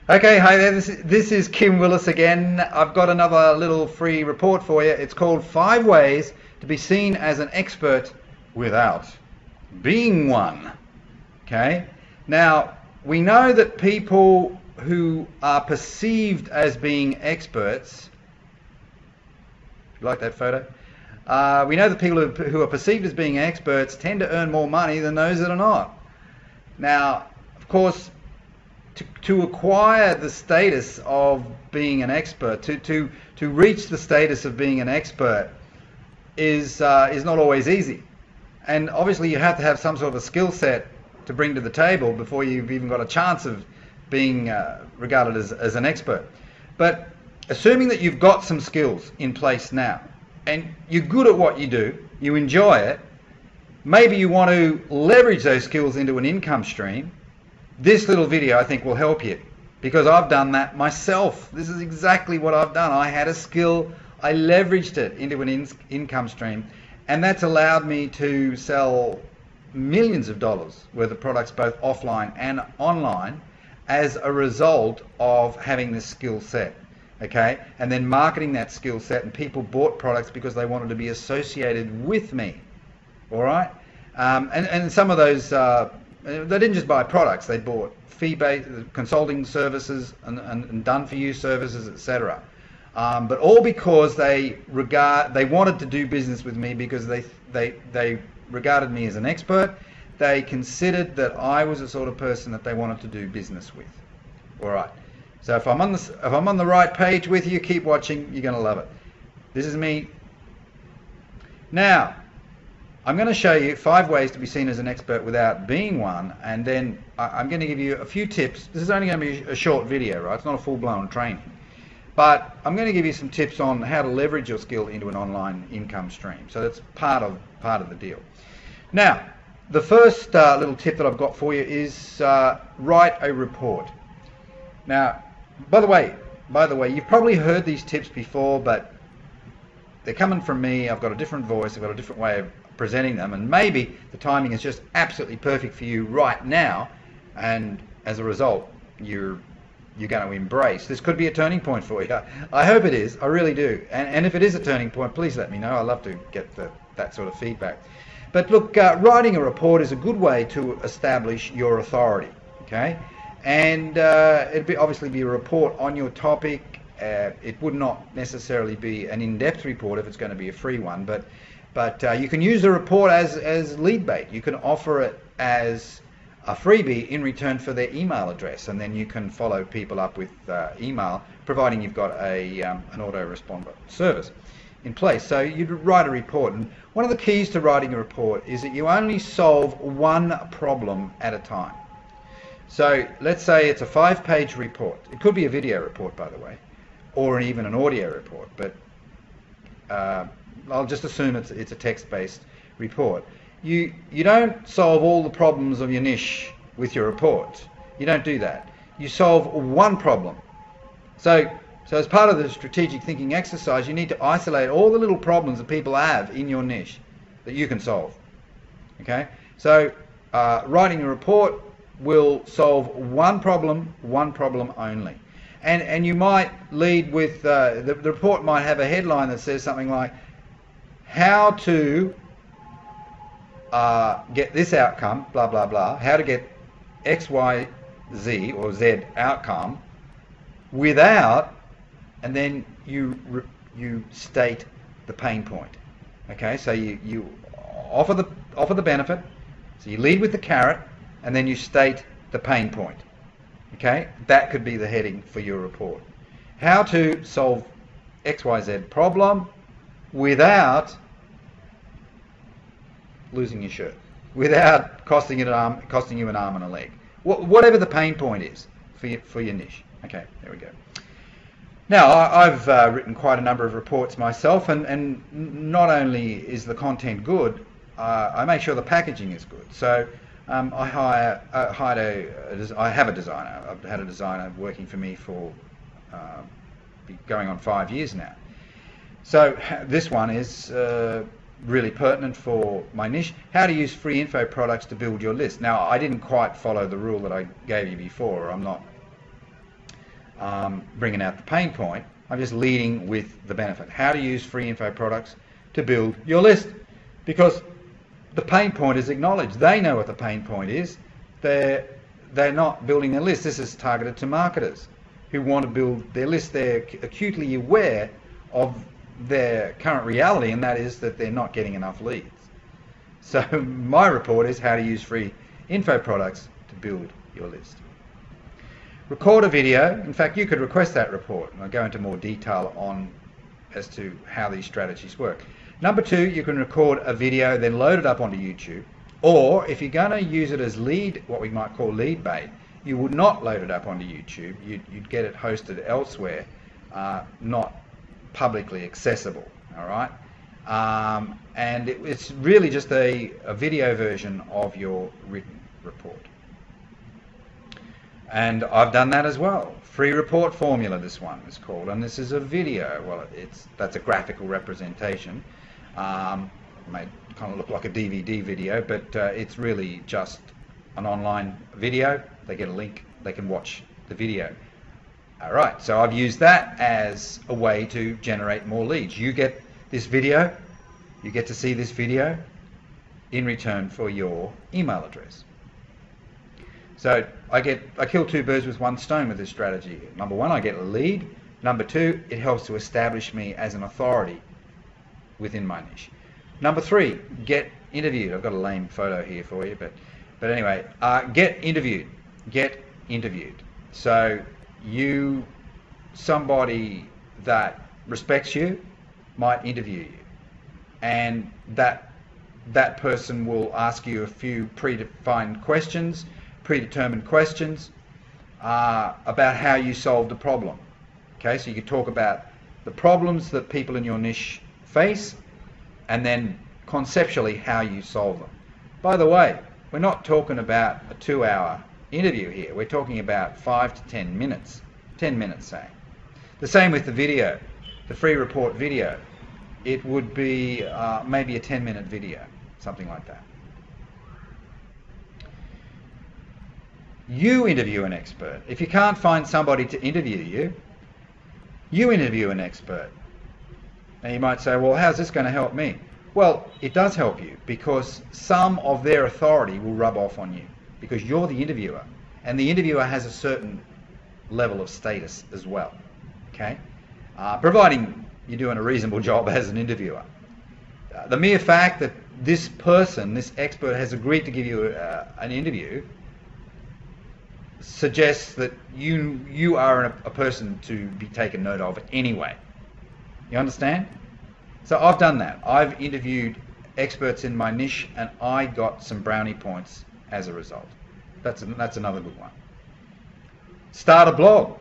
Okay, hi there, this is Kim Willis again. I've got another little free report for you. It's called 5 Ways to be Seen as an Expert Without Being One. Okay, now we know that people who are perceived as being experts, you like that photo? We know that people who are perceived as being experts tend to earn more money than those that are not. Now, of course, to acquire the status of being an expert, to reach the status of being an expert is not always easy. And obviously you have to have some sort of a skill set to bring to the table before you've even got a chance of being regarded as an expert. But assuming that you've got some skills in place now, and you're good at what you do, you enjoy it, maybe you want to leverage those skills into an income stream. This little video I think will help you, because I've done that myself. This is exactly what I've done. I had a skill, I leveraged it into an income stream, and that's allowed me to sell millions of dollars worth of products both offline and online as a result of having this skill set. Okay, and then marketing that skill set, and people bought products because they wanted to be associated with me. All right, and some of those they didn't just buy products; they bought fee-based consulting services and done-for-you services, etc. But all because they wanted to do business with me because they regarded me as an expert. They considered that I was the sort of person that they wanted to do business with. All right. So if I'm on the right page with you, keep watching. You're going to love it. This is me. Now, I'm going to show you 5 ways to be seen as an expert without being one, and then I'm going to give you a few tips. This is only going to be a short video, right? It's not a full-blown training. But I'm going to give you some tips on how to leverage your skill into an online income stream. So that's part of the deal. Now, the first little tip that I've got for you is write a report. Now, by the way, you've probably heard these tips before, but they're coming from me. I've got a different voice. I've got a different way of presenting them, and maybe the timing is just absolutely perfect for you right now, and as a result, you're going to embrace. This could be a turning point for you. I hope it is. I really do. And if it is a turning point, please let me know. I love to get that sort of feedback. But look, writing a report is a good way to establish your authority. Okay. And it'd obviously be a report on your topic. It would not necessarily be an in-depth report if it's going to be a free one, but you can use the report as lead bait. You can offer it as a freebie in return for their email address, and then you can follow people up with email, providing you've got an autoresponder service in place. So you'd write a report, and one of the keys to writing a report is that you only solve one problem at a time. So let's say it's a 5-page report. It could be a video report, by the way, or even an audio report, but I'll just assume it's a text-based report. You don't solve all the problems of your niche with your report. You don't do that. You solve one problem. So as part of the strategic thinking exercise, you need to isolate all the little problems that people have in your niche that you can solve. Okay? So writing a report will solve one problem only. And you might lead with, the report might have a headline that says something like, how to get this outcome, blah, blah, blah, how to get X, Y, Z, or Z outcome without, and then you state the pain point. Okay, so you offer the benefit, so you lead with the carrot, and then you state the pain point. Okay, that could be the heading for your report. How to solve XYZ problem without losing your shirt, without costing you an arm and a leg. Whatever the pain point is for your niche. Okay, there we go. Now, I've written quite a number of reports myself, and not only is the content good, I make sure the packaging is good. So I have a designer. I've had a designer working for me for going on 5 years now. So this one is really pertinent for my niche. How to use free info products to build your list. Now, I didn't quite follow the rule that I gave you before. I'm not bringing out the pain point. I'm just leading with the benefit. How to use free info products to build your list. Because the pain point is acknowledged. They know what the pain point is. They're not building their list. This is targeted to marketers who want to build their list. They're acutely aware of their current reality, and that is that they're not getting enough leads. So my report is how to use free info products to build your list. Record a video. In fact, you could request that report, and I'll go into more detail on as to how these strategies work. Number 2, you can record a video, then load it up onto YouTube. Or if you're going to use it as lead, what we might call lead bait, you would not load it up onto YouTube. You'd get it hosted elsewhere, not publicly accessible. All right, and it's really just a video version of your written report. And I've done that as well. Free report formula, this one is called, and this is a video. Well, that's a graphical representation. May kind of look like a DVD video, but it's really just an online video. They get a link, they can watch the video. All right, so I've used that as a way to generate more leads. You get this video, you get to see this video in return for your email address. So I kill 2 birds with 1 stone with this strategy. Number 1, I get a lead. Number 2, it helps to establish me as an authority within my niche. Number 3, get interviewed. I've got a lame photo here for you, but anyway, get interviewed. Get interviewed. So somebody that respects you might interview you, and that person will ask you a few predetermined questions about how you solved a problem. Okay, so you can talk about the problems that people in your niche face, and then conceptually how you solve them. By the way, we're not talking about a 2-hour interview here. We're talking about 5 to 10 minutes. 10 minutes, say. The same with the video, the free report video. It would be maybe a 10-minute video, something like that. You interview an expert. If you can't find somebody to interview you, you interview an expert. And you might say, well, how's this going to help me? Well, it does help you, because some of their authority will rub off on you, because you're the interviewer, and the interviewer has a certain level of status as well. Okay, providing you're doing a reasonable job as an interviewer. The mere fact that this person, this expert, has agreed to give you an interview suggests that you are a person to be taken note of anyway. You understand? So I've done that. I've interviewed experts in my niche, and I got some brownie points as a result. That's another good one. Start a blog.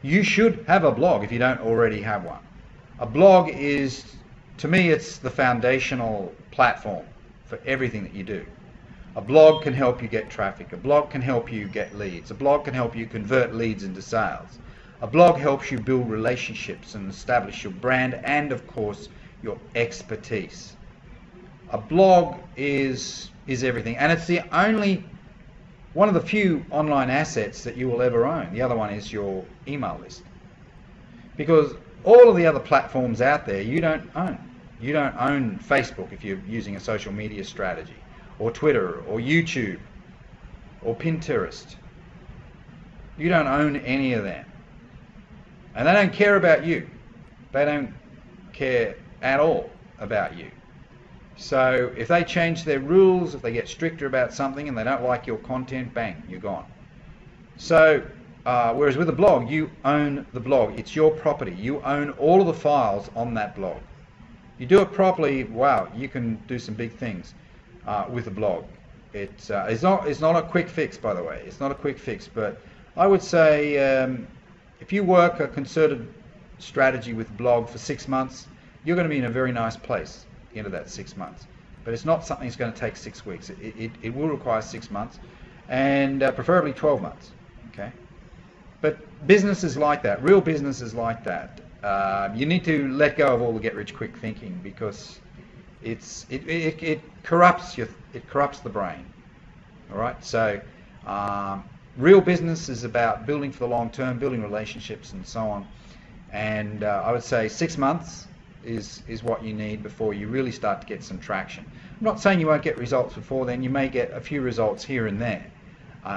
You should have a blog if you don't already have one. A blog is, to me, it's the foundational platform for everything that you do. A blog can help you get traffic. A blog can help you get leads. A blog can help you convert leads into sales. A blog helps you build relationships and establish your brand and, of course, your expertise. A blog is everything, and it's the only one of the few online assets that you will ever own. The other one is your email list, because all of the other platforms out there you don't own. You don't own Facebook if you're using a social media strategy, or Twitter, or YouTube, or Pinterest. You don't own any of them. And they don't care about you. They don't care at all about you. So if they change their rules, if they get stricter about something and they don't like your content, bang, you're gone. So whereas with a blog, you own the blog. It's your property. You own all of the files on that blog. You do it properly, wow, you can do some big things with a blog. It's not a quick fix, by the way. It's not a quick fix, but I would say if you work a concerted strategy with blog for 6 months, you're going to be in a very nice place at the end of that 6 months. But it's not something that's going to take 6 weeks. It will require 6 months, and preferably 12 months. Okay. But business is like that. Real business is like that. You need to let go of all the get-rich-quick thinking, because it corrupts the brain. All right. So Real business is about building for the long term, building relationships and so on. And I would say 6 months is what you need before you really start to get some traction. I'm not saying you won't get results before then. You may get a few results here and there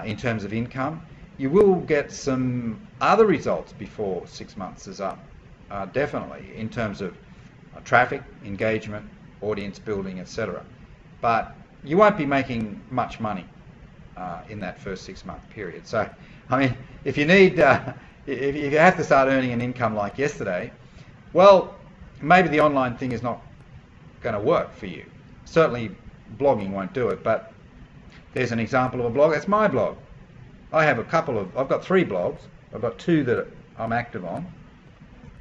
in terms of income. You will get some other results before 6 months is up, definitely, in terms of traffic, engagement, audience building, etc. But you won't be making much money in that first 6 month period. So, I mean, if you need, if you have to start earning an income like yesterday, well, maybe the online thing is not going to work for you. Certainly, blogging won't do it. But there's an example of a blog. That's my blog. I've got 3 blogs. I've got 2 that I'm active on.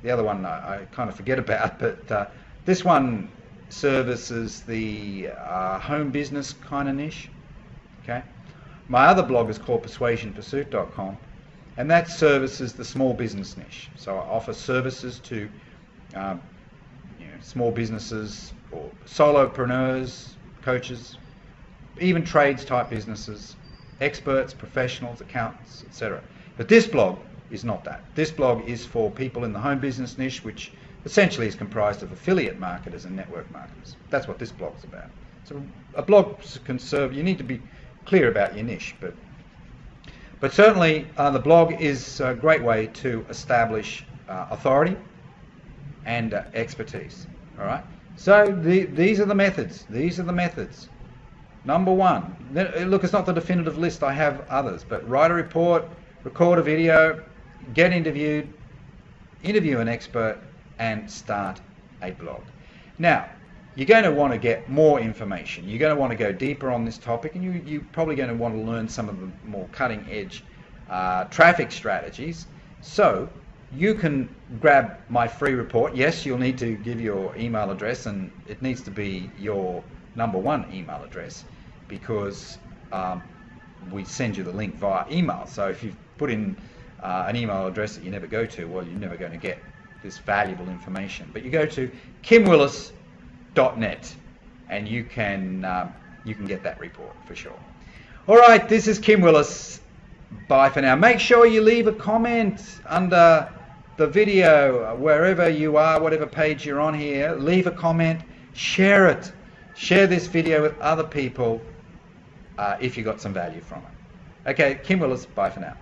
The other one I kind of forget about, but this one services the home business kind of niche. Okay. My other blog is called persuasionpursuit.com, and that services the small business niche. So I offer services to small businesses or solopreneurs, coaches, even trades type businesses, experts, professionals, accountants, etc. But this blog is not that. This blog is for people in the home business niche, which essentially is comprised of affiliate marketers and network marketers. That's what this blog is about. So a blog can serve, you need to be clear about your niche, but certainly the blog is a great way to establish authority and expertise. All right. So these are the methods. These are the methods. Number 1. Look, it's not the definitive list. I have others, but write a report, record a video, get interviewed, interview an expert, and start a blog. Now, you're going to want to get more information. You're going to want to go deeper on this topic, and you're probably going to want to learn some of the more cutting-edge traffic strategies. So you can grab my free report. Yes, you'll need to give your email address, and it needs to be your number 1 email address, because we send you the link via email. So if you put in an email address that you never go to, well, you're never going to get this valuable information. But you go to kimwillis.net and you can get that report for sure. All right, this is Kim Willis. Bye for now. Make sure you leave a comment under the video, wherever you are, whatever page you're on here. Leave a comment, share it. Share this video with other people if you got some value from it. Okay, Kim Willis, bye for now.